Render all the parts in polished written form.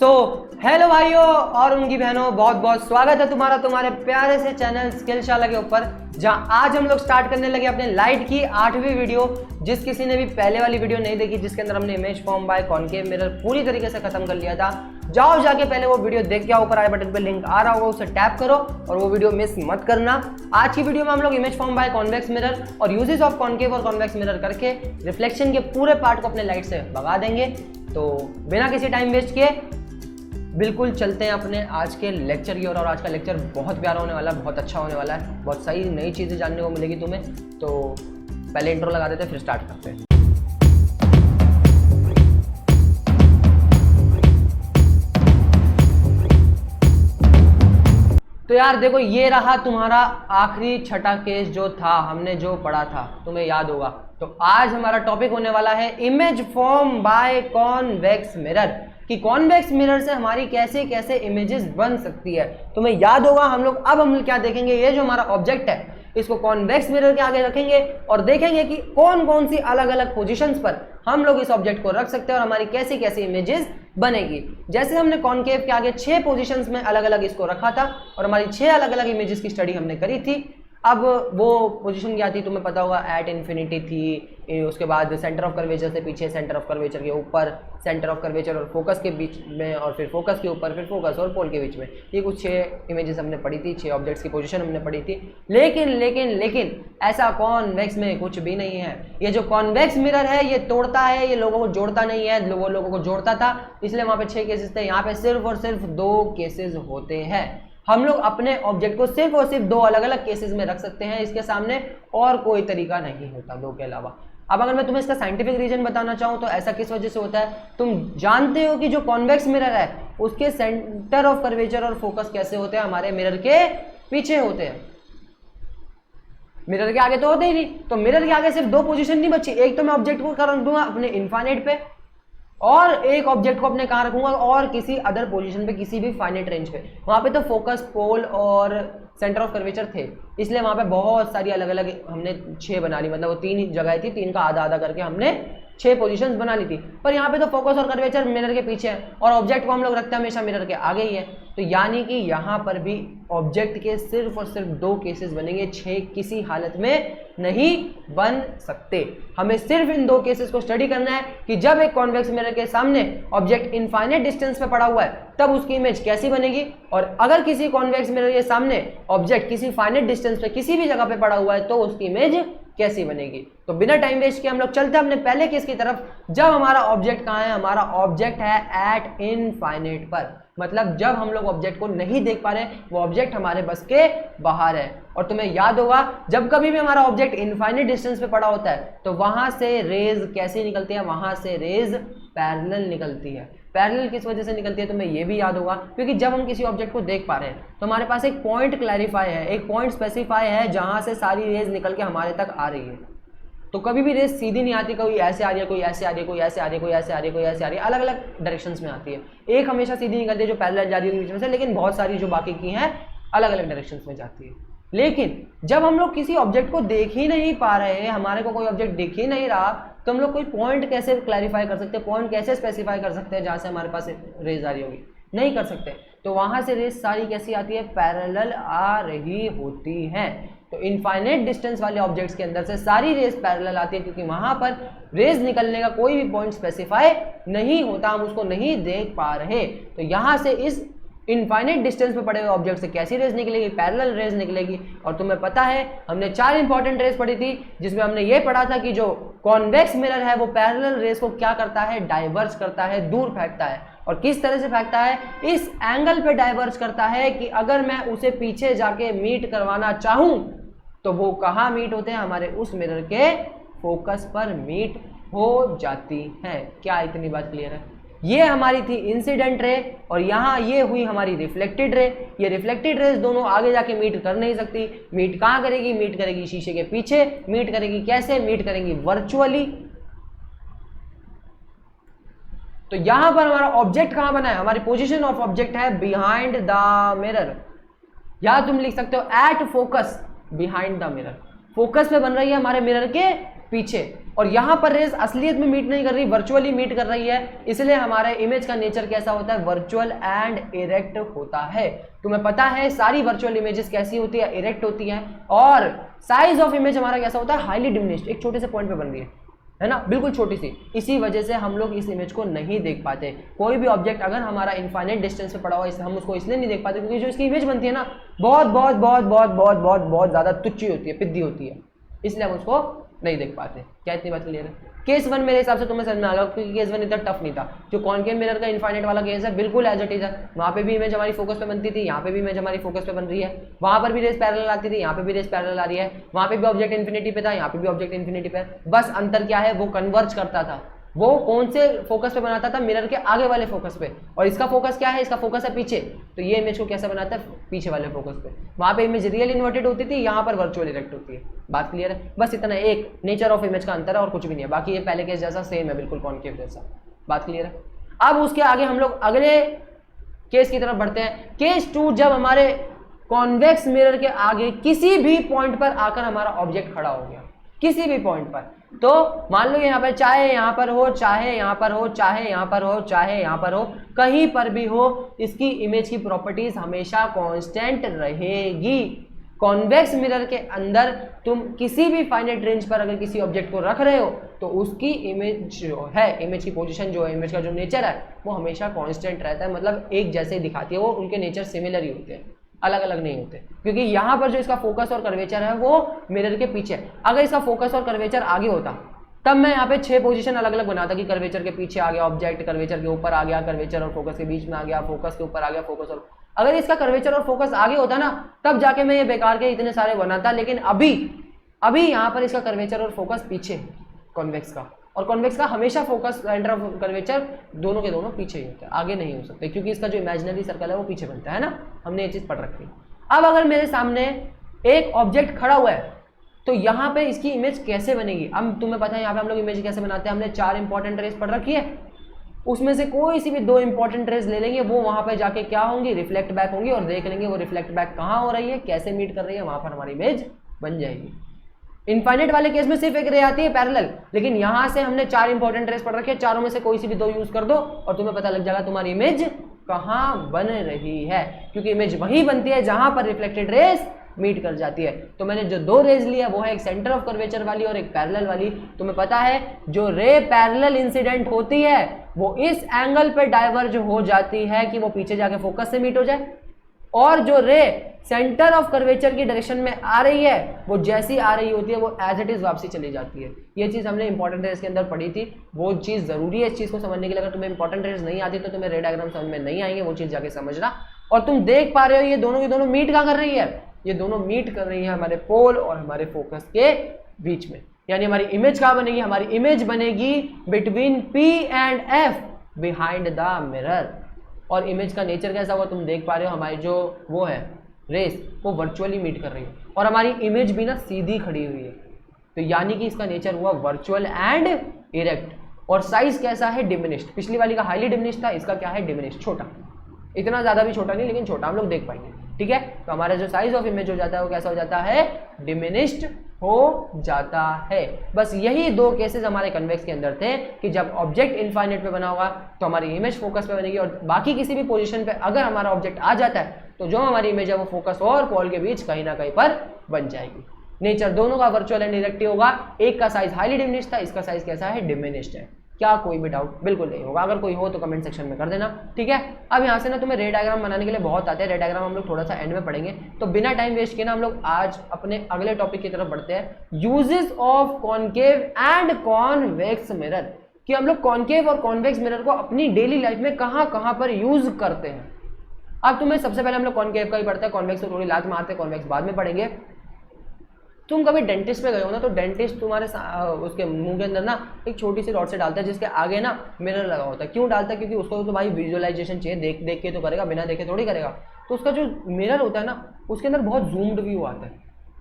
Hello भाइयों और उनकी बहनों, बहुत बहुत स्वागत है तुम्हारा तुम्हारे प्यारे से चैनल स्किलशाला के ऊपर, जहां आज हम लोग स्टार्ट करने लगे अपने लाइट की 8वीं वीडियो। जिस किसी ने भी पहले वाली वीडियो नहीं देखी, जिसके अंदर हमने image form by concave mirror पूरी तरीके से खत्म कर लिया था, जाओ जाके पहले वो वीडियो देख के आओ। ऊपर आई बटन पे लिंक आ रहा होगा, उसे टैप करो और वो वीडियो मिस मत करना। आज की वीडियो में हम लोग image form by convex mirror और यूजेस ऑफ कॉनकेव और कॉन्वेक्स मिरर करके रिफ्लेक्शन के पूरे पार्ट को अपने लाइट से भगा देंगे। तो बिना किसी टाइम वेस्ट किए बिल्कुल चलते हैं अपने आज के लेक्चर की ओर। और आज का लेक्चर बहुत प्यारा होने वाला है, बहुत अच्छा होने वाला है, बहुत सही नई चीज़ें जानने को मिलेगी तुम्हें। तो पहले इंट्रो लगा देते हैं, फिर स्टार्ट करते हैं। तो यार देखो, ये रहा तुम्हारा आखिरी छठा केस जो था, हमने जो पढ़ा था तुम्हें याद होगा। तो आज हमारा टॉपिक होने वाला है image form by convex mirror, कि कॉन्वेक्स मिरर से हमारी कैसे कैसे इमेजेस बन सकती है। तुम्हें याद होगा हम क्या देखेंगे, ये जो हमारा ऑब्जेक्ट है इसको कॉन्वेक्स मिरर के आगे रखेंगे और देखेंगे कि कौन कौन सी अलग अलग पोजीशंस पर हम लोग इस ऑब्जेक्ट को रख सकते हैं और हमारी कैसी कैसी इमेजेस बनेगी। जैसे हमने कॉनकेव के आगे 6 पोजीशंस में अलग अलग इसको रखा था और हमारी 6 अलग अलग इमेजेस की स्टडी हमने करी थी। अब वो पोजीशन क्या थी तुम्हें पता होगा, एट इन्फिनिटी थी, उसके बाद सेंटर ऑफ कर्वेचर से पीछे, सेंटर ऑफ कर्वेचर के ऊपर, सेंटर ऑफ कर्वेचर और फोकस के बीच में, और फिर फोकस के ऊपर, फिर फोकस और पोल के बीच में। ये कुछ 6 इमेजेस हमने पढ़ी थी, 6 ऑब्जेक्ट्स की पोजीशन हमने पढ़ी थी। लेकिन ऐसा कॉन्वेक्स में कुछ भी नहीं है। ये जो कॉन्वेक्स मिरर है ये तोड़ता है, ये लोगों को जोड़ता नहीं है। वो लोगों को जोड़ता था, इसलिए वहाँ पे 6 केसेस थे, यहाँ पे सिर्फ और सिर्फ 2 केसेस होते हैं। हम लोग अपने ऑब्जेक्ट को सिर्फ और सिर्फ 2 अलग अलग केसेस में रख सकते हैं, इसके सामने और कोई तरीका नहीं होता 2 के अलावा। अब अगर मैं तुम्हें इसका साइंटिफिक रीजन बताना चाहूँ तो ऐसा किस वजह से होता है। तुम जानते हो कि जो कॉन्वेक्स मिरर है उसके सेंटर ऑफ कर्वेचर और फोकस कैसे होते हैं, हमारे मिरर के पीछे होते हैं, मिरर के आगे तो होते ही नहीं। तो मिरर के आगे सिर्फ 2 पोजीशन नहीं बची, एक तो मैं ऑब्जेक्ट को कर दूंगा अपने इनफाइनाइट पे और एक ऑब्जेक्ट को अपने कहाँ रखूंगा और किसी अदर पोजीशन पे, किसी भी फाइनाइट रेंज पे। वहां पे तो फोकस, पोल और सेंटर ऑफ कर्वेचर थे, इसलिए वहां पे बहुत सारी अलग अलग हमने 6 बना ली, मतलब वो 3 जगह थी, 3 का आधा आधा करके हमने 6 पोजीशंस बना ली थी। पर यहाँ पे तो फोकस और कर्वेचर मिरर के पीछे है और ऑब्जेक्ट को हम लोग रखते हैं हमेशा मिरर के आगे ही है। तो यानी कि यहाँ पर भी ऑब्जेक्ट के सिर्फ और सिर्फ 2 केसेस बनेंगे, 6 किसी हालत में नहीं बन सकते। हमें सिर्फ इन 2 केसेस को स्टडी करना है कि जब एक कॉन्वेक्स मिरर के सामने ऑब्जेक्ट इनफाइनाइट डिस्टेंस पे पड़ा हुआ है तब उसकी इमेज कैसी बनेगी, और अगर किसी कॉन्वेक्स मिरर के सामने ऑब्जेक्ट किसी फाइनाइट डिस्टेंस पे किसी भी जगह पे पड़ा हुआ है तो उसकी इमेज कैसी बनेगी। तो बिना टाइम वेस्ट किए हम लोग चलते हैं अपने पहले केस की तरफ। जब हमारा ऑब्जेक्ट कहाँ है, हमारा ऑब्जेक्ट है एट इनफाइनाइट पर, मतलब जब हम लोग ऑब्जेक्ट को नहीं देख पा रहे, वो ऑब्जेक्ट हमारे बस के बाहर है। और तुम्हें याद होगा जब कभी भी हमारा ऑब्जेक्ट इनफाइनाइट डिस्टेंस पे पड़ा होता है तो वहां से रेज कैसी निकलती है, वहां से रेज पैरेलल निकलती है। पैरेलल किस वजह से निकलती है तुम्हें ये भी याद होगा, क्योंकि जब हम किसी ऑब्जेक्ट को देख पा रहे हैं तो हमारे पास एक पॉइंट क्लैरिफाई है, एक पॉइंट स्पेसिफाई है जहां से सारी रेज निकल के हमारे तक आ रही है। तो कभी भी रेस सीधी नहीं आती, कोई ऐसे आ रही है, कोई ऐसे आ रही है, कोई ऐसे आ रही है, कोई ऐसे आ रही है, कोई ऐसे आ रही है, अलग अलग डायरेक्शंस में आती है। एक हमेशा सीधी निकलती है जो पैरेलल जा रही है बीच में से, लेकिन बहुत सारी जो बाकी की हैं अलग अलग डायरेक्शंस में जाती है। लेकिन जब हम लोग किसी ऑब्जेक्ट को देख ही नहीं पा रहे हैं, हमारे को कोई ऑब्जेक्ट दिख ही नहीं रहा, तो हम लोग कोई पॉइंट कैसे क्लैरिफाई कर सकते हैं, पॉइंट कैसे स्पेसिफाई कर सकते हैं जहां से हमारे पास रेज आ रही होगी, नहीं कर सकते। तो वहां से रेज सारी कैसी आती है, पैरेलल आ रही होती है। तो इनफाइनाइट डिस्टेंस वाले ऑब्जेक्ट्स के अंदर से सारी रेज पैरेलल आती है, क्योंकि वहां पर रेज निकलने का कोई भी पॉइंट स्पेसिफाई नहीं होता, हम उसको नहीं देख पा रहे। तो यहां से इस इनफाइनाइट डिस्टेंस पे पड़े हुए ऑब्जेक्ट से कैसी रेज निकलेगी, पैरेलल रेज निकलेगी। और तुम्हें पता है हमने 4 इंपॉर्टेंट रेज पढ़ी थी, जिसमें हमने ये पढ़ा था कि जो कॉन्वेक्स मिरर है वो पैरेलल रेज को क्या करता है, डाइवर्ज करता है, दूर फेंकता है। और किस तरह से फेंकता है, इस एंगल पे डाइवर्ज करता है कि अगर मैं उसे पीछे जाके मीट करवाना चाहूं तो वो कहाँ मीट होते हैं, हमारे उस मिरर के फोकस पर मीट हो जाती हैं। क्या इतनी बात क्लियर है? ये हमारी थी इंसिडेंट रे और यहाँ ये हुई हमारी रिफ्लेक्टेड रे। ये रिफ्लेक्टेड रेज दोनों आगे जाके मीट कर नहीं सकती। मीट कहाँ करेगी, मीट करेगी शीशे के पीछे। मीट करेगी कैसे, मीट करेंगी वर्चुअली। तो यहां पर हमारा ऑब्जेक्ट कहां बना है, हमारी पोजीशन ऑफ ऑब्जेक्ट है बिहाइंड द मिरर, या तुम लिख सकते हो at focus behind the mirror. Focus पे बन रही है हमारे मिरर के पीछे, और यहां पर रेज असलियत में मीट नहीं कर रही, वर्चुअली मीट कर रही है, इसलिए हमारे इमेज का नेचर कैसा होता है, वर्चुअल एंड इरेक्ट होता है। तुम्हें पता है सारी वर्चुअल इमेजेस कैसी होती है, इरेक्ट होती हैं, और साइज ऑफ इमेज हमारा कैसा होता है, हाईली डिमिनिश्ड, एक छोटे से पॉइंट पे बन रही है ना, बिल्कुल छोटी सी। इसी वजह से हम लोग इस इमेज को नहीं देख पाते। कोई भी ऑब्जेक्ट अगर हमारा इनफाइनाइट डिस्टेंस पे पड़ा हुआ है, हम उसको इसलिए नहीं देख पाते क्योंकि जो इसकी इमेज बनती है ना, बहुत बहुत बहुत बहुत बहुत बहुत बहुत ज्यादा तुच्ची होती है, पिद्दी होती है, इसलिए हम उसको नहीं देख पाते। क्या इतनी बात क्लियर है? केस 1 मेरे हिसाब से तुम्हें समझ में आ गया, क्योंकि केस 1 इतना टफ नहीं था। जो कॉन्केव मिरर का इनफाइनाइट वाला केस है, बिल्कुल एज इट इज है। वहाँ पे भी इमेज हमारी फोकस पे बनती थी, यहाँ पे भी इमेज हमारी फोकस पे बन रही है। वहाँ पर भी रेस पैरेलल आती थी, यहाँ पे भी रेस पैरेलल आ रही है। वहाँ पे भी ऑब्जेक्ट इन्फिनिटी पे था, यहाँ पे भी ऑब्जेक्ट इन्फिनिटी पे। बस अंतर क्या है, वो कन्वर्ज करता था। वो कौन से फोकस पे बनाता था, मिरर के आगे वाले फोकस पे, और इसका फोकस क्या है, इसका फोकस है पीछे, तो ये इमेज को कैसे बनाता है, पीछे वाले फोकस पे। वहां पे इमेज रियल इन्वर्टेड होती थी, यहाँ पर वर्चुअल इरेक्ट होती है। बात क्लियर है? बस इतना एक नेचर ऑफ इमेज का अंतर है और कुछ भी नहीं है, बाकी ये पहले केस जैसा सेम है, बिल्कुल कॉन्केव जैसा। बात क्लियर है? अब उसके आगे हम लोग अगले केस की तरफ बढ़ते हैं। केस 2, जब हमारे कॉन्वेक्स मिरर के आगे किसी भी पॉइंट पर आकर हमारा ऑब्जेक्ट खड़ा हो गया, किसी भी पॉइंट पर। तो मान लो यहाँ पर, चाहे यहाँ पर हो, चाहे यहाँ पर हो, चाहे यहाँ पर हो, चाहे यहाँ पर हो, कहीं पर भी हो, इसकी इमेज की प्रॉपर्टीज हमेशा कांस्टेंट रहेगी। कॉन्वेक्स मिरर के अंदर तुम किसी भी फाइनाइट रेंज पर अगर किसी ऑब्जेक्ट को रख रहे हो तो उसकी इमेज जो है, इमेज की पोजीशन जो है, इमेज का जो नेचर है, वो हमेशा कांस्टेंट रहता है, मतलब एक जैसे ही दिखाती है। वो उनके नेचर सिमिलर ही होते हैं, अलग अलग नहीं होते, क्योंकि यहाँ पर जो इसका फोकस और कर्वेचर है वो मिरर के पीछे। अगर इसका फोकस और कर्वेचर आगे होता तब मैं यहाँ पे 6 पोजीशन अलग अलग बनाता कि कर्वेचर के पीछे आ गया ऑब्जेक्ट, कर्वेचर के ऊपर आ गया, कर्वेचर और फोकस के बीच में आ गया, फोकस के ऊपर आ गया, फोकस और। अगर इसका कर्वेचर और फोकस आगे होता ना, तब जाके मैं ये बेकार के इतने सारे बनाता, लेकिन अभी यहाँ पर इसका कर्वेचर और फोकस पीछे कॉन्वेक्स का, और कॉन्वेक्स का हमेशा फोकस सेंटर ऑफ कर्वेचर दोनों के दोनों पीछे ही होते हैं, आगे नहीं हो सकते, क्योंकि इसका जो इमेजिनरी सर्कल है वो पीछे बनता है ना, हमने ये चीज पढ़ रखी है। अब अगर मेरे सामने एक ऑब्जेक्ट खड़ा हुआ है तो यहाँ पे इसकी इमेज कैसे बनेगी? अब तुम्हें पता है यहाँ पे हम लोग इमेज कैसे बनाते हैं, हमने 4 इंपॉर्टेंट रेस पढ़ रखी है, उसमें से कोई सी भी 2 इंपॉर्टेंट रेस ले लेंगे, वो वहां पे जाके क्या होंगी, रिफ्लेक्ट बैक होंगी, और देख लेंगे वो रिफ्लेक्ट बैक कहाँ हो रही है, कैसे मीट कर रही है, वहां पर हमारी इमेज बन जाएगी। इनफाइनाइट वाले केस में सिर्फ एक रे आती है पैरेलल, लेकिन यहां से हमने 4 इंपॉर्टेंट रेस पढ़ रखे हैं, चारों में से कोई सी भी 2 यूज कर दो और तुम्हें पता लग जाएगा तुम्हारी इमेज कहां बन रही है, क्योंकि इमेज वहीं बनती है जहां पर रिफ्लेक्टेड रेस मीट कर जाती है। तो मैंने जो 2 रेज लिया वो है एक सेंटर ऑफ कर्वेचर वाली और एक पैरेलल वाली। तुम्हें पता है जो रे पैरेलल इंसिडेंट होती है वो इस एंगल पे डाइवर्ज हो जाती है कि वो पीछे जाके फोकस से मीट हो जाए, और जो रे सेंटर ऑफ कर्वेचर की डायरेक्शन में आ रही है वो जैसी आ रही होती है वो एज इट इज वापसी चली जाती है। ये चीज हमने इंपॉर्टेंट रेस के अंदर पढ़ी थी, वो चीज जरूरी है इस चीज को समझने के लिए। अगर तुम्हें इंपॉर्टेंट रेस नहीं आती तो तुम्हें रे डायग्राम समझ में नहीं आएंगे, वो चीज जाके समझना। और तुम देख पा रहे हो ये दोनों की दोनों मीट कहाँ कर रही है, ये दोनों मीट कर रही है हमारे पोल और हमारे फोकस के बीच में। यानी हमारी इमेज कहाँ बनेगी, हमारी इमेज बनेगी between P and F behind the mirror. और इमेज का नेचर कैसा हुआ तुम देख पा रहे हो, हमारी जो वो है रेस वो वर्चुअली मीट कर रही है, और हमारी इमेज भी ना सीधी खड़ी हुई है, तो यानी कि इसका नेचर हुआ वर्चुअल एंड इरेक्ट। और साइज कैसा है, डिमिनिश्ड। पिछली वाली का हाईली डिमिनिश्ड था, इसका क्या है, डिमिनिश्ड, छोटा, इतना ज्यादा भी छोटा नहीं लेकिन छोटा, हम लोग देख पाएंगे, ठीक है। तो हमारा जो साइज ऑफ इमेज हो जाता है वो कैसा हो जाता है, डिमिनिश्ड हो जाता है। बस यही 2 केसेस हमारे कन्वेक्स के अंदर थे कि जब ऑब्जेक्ट इनफाइनाइट पे बना होगा तो हमारी इमेज फोकस पे बनेगी, और बाकी किसी भी पोजीशन पे अगर हमारा ऑब्जेक्ट आ जाता है तो जो हमारी इमेज है वो फोकस और पोल के बीच कहीं ना कहीं पर बन जाएगी। नेचर दोनों का वर्चुअल एंड इरेक्टिव होगा, एक का साइज हाईली डिमिनिश्ड था, इसका साइज कैसा है, डिमिनिश्ड है। क्या कोई भी डाउट? बिल्कुल नहीं होगा, अगर कोई हो तो कमेंट सेक्शन में कर देना, ठीक है। अब यहाँ से ना तुम्हें रे डायग्राम बनाने के लिए बहुत आते हैं, रे डायग्राम हम लोग थोड़ा सा एंड में पढ़ेंगे, तो बिना टाइम वेस्ट किए ना हम लोग आज अपने अगले टॉपिक की तरफ बढ़ते हैं, uses of concave and convex mirror, कि हम लोग कॉनकेव और कॉन्वेक्स मिरर को अपनी डेली लाइफ में कहाँ पर यूज करते हैं। अब तुम्हें सबसे पहले हम लोग कॉनकेव का ही पढ़ते हैं, कॉन्वेक्स को थोड़ी लात मारते हैं, कॉन्वेक्स बाद में पढ़ेंगे। तुम कभी डेंटिस्ट पे गए हो ना, तो डेंटिस्ट तुम्हारे उसके मुंह के अंदर ना एक छोटी सी रॉड से डालता है जिसके आगे ना मिरर लगा होता है। क्यों डालता है? क्योंकि उसको तो भाई विजुअलाइजेशन चाहिए, देख देख के तो करेगा, बिना देखे थोड़ी करेगा। तो उसका जो मिरर होता है ना उसके अंदर बहुत जूम्ड व्यू आता है,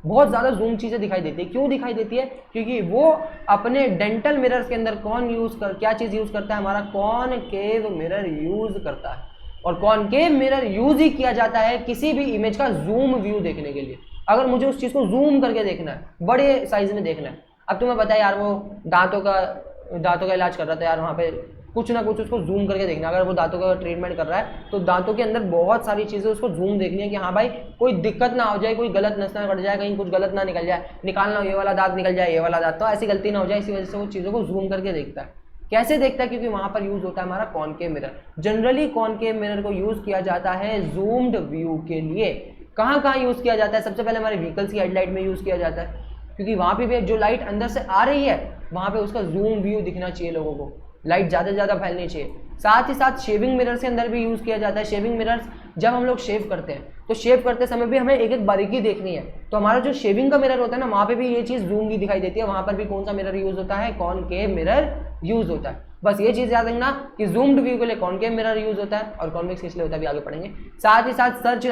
बहुत ज़्यादा जूम चीज़ें दिखाई देती है। क्यों दिखाई देती है? क्योंकि वो अपने डेंटल मिरर्स के अंदर क्या चीज़ यूज़ करता है, हमारा कॉनकेव मिरर यूज़ करता है। और कॉनकेव मिरर यूज़ ही किया जाता है किसी भी इमेज का जूम व्यू देखने के लिए। अगर मुझे उस चीज़ को जूम करके देखना है, बड़े साइज में देखना है, अब तुम्हें पता है यार वो दांतों का इलाज कर रहा था यार, वहाँ पे कुछ ना कुछ उसको जूम करके देखना, अगर वो दांतों का ट्रीटमेंट कर रहा है तो दांतों के अंदर बहुत सारी चीज़ें उसको जूम देखनी है कि हाँ भाई कोई दिक्कत ना हो जाए, कोई गलत नस ना कट जाए, कहीं कुछ गलत ना निकल जाए, निकालना ये वाला दांत निकल जाए, ये वाला दांत, तो ऐसी गलती ना हो जाए। इसी वजह से वो चीज़ों को जूम करके देखता है। कैसे देखता है? क्योंकि वहाँ पर यूज़ होता है हमारा concave mirror. Generally concave mirror को यूज़ किया जाता है जूम्ड व्यू के लिए। कहाँ कहाँ यूज़ किया जाता है? सबसे पहले हमारे व्हीकल्स की हेडलाइट में यूज़ किया जाता है, क्योंकि वहाँ पे भी जो लाइट अंदर से आ रही है वहाँ पे उसका जूम व्यू दिखना चाहिए लोगों को, लाइट ज़्यादा से ज़्यादा फैलनी चाहिए। साथ ही साथ शेविंग मिरर्स के अंदर भी यूज़ किया जाता है। शेविंग मिरर्स जब हम लोग शेव करते हैं तो शेव करते समय भी हमें एक एक बारीकी देखनी है, तो हमारा जो शेविंग का मिरर होता है ना, वहाँ पे भी ये चीज़ जूम की दिखाई देती है। वहाँ पर भी कौन सा मिरर यूज़ होता है? कॉनकेव मिरर यूज़ होता है। बस ये चीज़ याद रखना कि जूम्ड व्यू के लिए कॉनकेव मिरर यूज़ होता है और कॉन्वेक्स किस लिए होता है भी आगे पढ़ेंगे। साथ ही साथ सर्च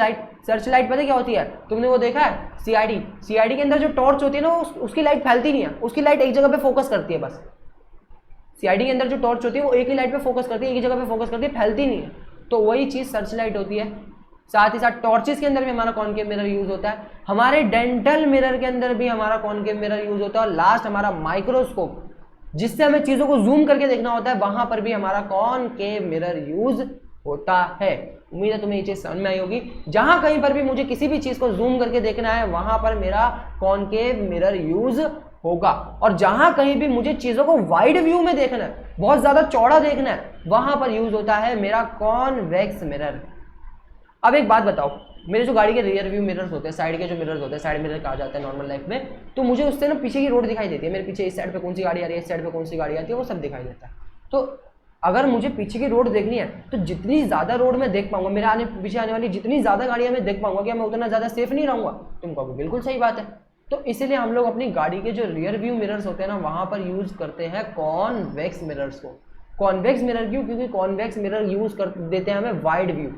लाइट पता क्या होती है? तुमने वो देखा है सीआईडी के अंदर जो टॉर्च होती है ना, उसकी लाइट फैलती नहीं है, उसकी लाइट एक जगह पे फोकस करती है। बस सीआईडी के अंदर जो टॉर्च होती है वो एक ही लाइट पे फोकस करती है, एक ही जगह पे फोकस करती है, फैलती नहीं है। तो वही चीज़ सर्च लाइट होती है। साथ ही साथ टॉर्चेस के अंदर भी हमारा कॉनकेव मिरर यूज होता है। हमारे डेंटल मिरर के अंदर भी हमारा कॉनकेव मिरर यूज होता है। और लास्ट हमारा माइक्रोस्कोप, जिससे हमें चीज़ों को जूम करके देखना होता है, वहां पर भी हमारा कॉनकेव मिरर यूज होता है। उम्मीद है तुम्हें ये चीज़ समझ में आई होगी। जहां कहीं पर भी मुझे किसी भी चीज़ को जूम करके देखना है वहां पर मेरा कॉनकेव मिरर यूज होगा, और जहां कहीं भी मुझे चीज़ों को वाइड व्यू में देखना है, बहुत ज़्यादा चौड़ा देखना है, वहां पर यूज होता है मेरा कॉन्वेक्स मिरर। अब एक बात बताओ, मेरे जो गाड़ी के रियर व्यू मिरर्स होते हैं, साइड के जो मिरर्स होते हैं, साइड मिरर कहा जाता है नॉर्मल लाइफ में, तो मुझे उससे ना पीछे की रोड दिखाई देती है। मेरे पीछे इस साइड पे कौन सी गाड़ी आ रही है, इस साइड पे कौन सी गाड़ी आती है, वो सब दिखाई देता है। तो अगर मुझे पीछे की रोड देखनी है तो जितनी ज़्यादा रोड में देख पाऊंगा, मेरे पीछे आने वाली जितनी ज़्यादा गाड़ियाँ मैं देख पाऊंगा, क्या मैं उतना ज़्यादा सेफ नहीं रहूँगा? तुम कहोगे बिल्कुल सही बात है। तो इसीलिए हम लोग अपनी गाड़ी के जो रियर व्यू मिरर्स होते हैं ना, वहाँ पर यूज़ करते हैं कॉन्वेक्स मिरर्स को। कॉन्वेक्स मिरर क्यों? क्योंकि कॉन्वेक्स मिरर यूज़ कर देते हैं हमें वाइड व्यू।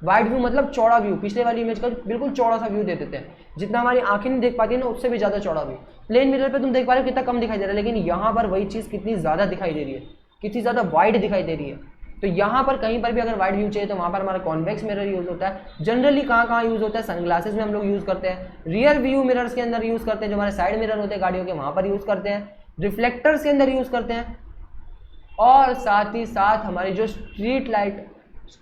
वाइड व्यू मतलब चौड़ा व्यू, पिछले वाली इमेज का बिल्कुल चौड़ा सा व्यू दे देते हैं, जितना हमारी आंखें नहीं देख पाती है ना, उससे भी ज़्यादा चौड़ा व्यू। प्लेन मिरर पे तुम देख पा रहे हो कितना कम दिखाई दे रहा है, लेकिन यहाँ पर वही चीज़ कितनी ज़्यादा दिखाई दे रही है, कितनी ज़्यादा वाइड दिखाई दे रही है। तो यहाँ पर कहीं पर भी अगर वाइड व्यू चाहिए तो वहाँ पर हमारा कॉन्वेक्स मिरर यूज़ होता है। जनरली कहाँ यूज़ होता है? सनग्लासेस में हम लोग यूज़ करते हैं, रियर व्यू मिरर्स के अंदर यूज़ करते हैं, जो हमारे साइड मिरर होते हैं गाड़ियों के, वहाँ पर यूज़ करते हैं, रिफ्लेक्टर्स के अंदर यूज़ करते हैं, और साथ ही साथ हमारी जो स्ट्रीट लाइट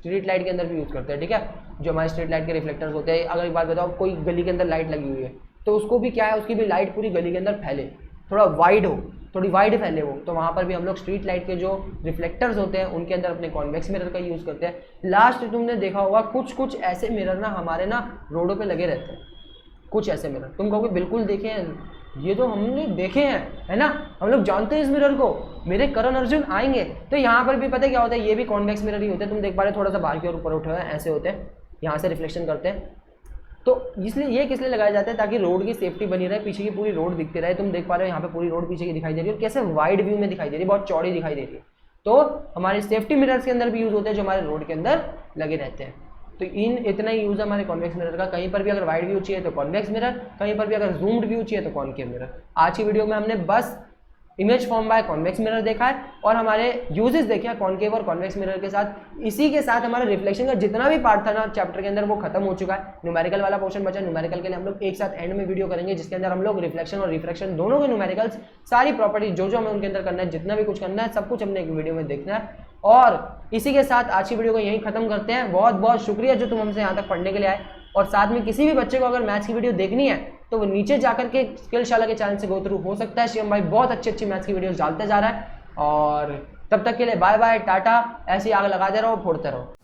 के अंदर भी यूज़ करते हैं। ठीक है, जो हमारे स्ट्रीट लाइट के रिफ्लेक्टर्स होते हैं। अगर एक बात बताओ, कोई गली के अंदर लाइट लगी हुई है तो उसको भी क्या है, उसकी भी लाइट पूरी गली के अंदर फैले, थोड़ा वाइड हो, थोड़ी वाइड फैले वो, तो वहाँ पर भी हम लोग स्ट्रीट लाइट के जो रिफ्लेक्टर्स होते हैं उनके अंदर अपने कॉन्वेक्स मिरर का यूज़ करते हैं। लास्ट तुमने देखा होगा कुछ ऐसे मिरर ना हमारे ना रोडों पे लगे रहते हैं, कुछ ऐसे मिरर तुम कहोगे बिल्कुल देखे हैं, ये तो हमने देखे हैं, है ना, हम लोग जानते हैं इस मिरर को, मेरे करण अर्जुन आएंगे। तो यहाँ पर भी पता है क्या होता है, ये भी कॉन्वेक्स मिरर ही होते हैं। तुम देख पा रहे हो थोड़ा सा बाहर की ओर ऊपर उठे हुए हैं, ऐसे होते हैं, यहाँ से रिफ्लेक्शन करते हैं। तो इसलिए ये किस लिए लगाए जाते हैं? ताकि रोड की सेफ्टी बनी रहे, पीछे की पूरी रोड दिखती रहे। तुम देख पा रहे हो यहाँ पे पूरी रोड पीछे की दिखाई दे रही है, और कैसे वाइड व्यू में दिखाई दे रही है, बहुत चौड़ी दिखाई दे रही है। तो हमारे सेफ्टी मिरर्स के अंदर भी यूज होते हैं, जो हमारे रोड के अंदर लगे रहते हैं। तो इतना ही यूज है हमारे कॉन्वेक्स मिरर का। कहीं पर भी अगर वाइड व्यू चाहिए तो कॉन्वेक्स मिरर, कहीं पर भी अगर जूम्ड व्यू चाहिए तो कॉनकेव मिरर। आज की वीडियो में हमने बस image form by convex mirror देखा है और हमारे यूजेस देखे हैं कॉनकेव और कॉन्वेक्स मिरर के साथ। इसी के साथ हमारे रिफ्लेक्शन का जितना भी पार्ट था ना चैप्टर के अंदर वो खत्म हो चुका है। न्यूमेरिकल वाला पोर्शन बचा, न्यूमेरिकल के लिए हम लोग एक साथ एंड में वीडियो करेंगे, जिसके अंदर हम लोग रिफ्लेक्शन और रिफ्रैक्शन दोनों के न्यूमेरिकल्स, सारी प्रॉपर्टीज जो हमें उनके अंदर करना है, जितना भी कुछ करना है, सब कुछ हमने एक वीडियो में देखना है। और इसी के साथ आज की वीडियो को यहीं खत्म करते हैं। बहुत बहुत शुक्रिया जो तुम हमसे यहाँ तक पढ़ने के लिए आए। और साथ में किसी भी बच्चे को अगर मैथ्स की वीडियो देखनी है तो वो नीचे जाकर के स्किलशाला के चैनल से गो थ्रू हो सकता है। शिवम भाई बहुत अच्छी मैथ्स की वीडियोस डालते जा रहा है। और तब तक के लिए बाय बाय, टाटा। ऐसी आग लगाते रहो, फोड़ते रहो।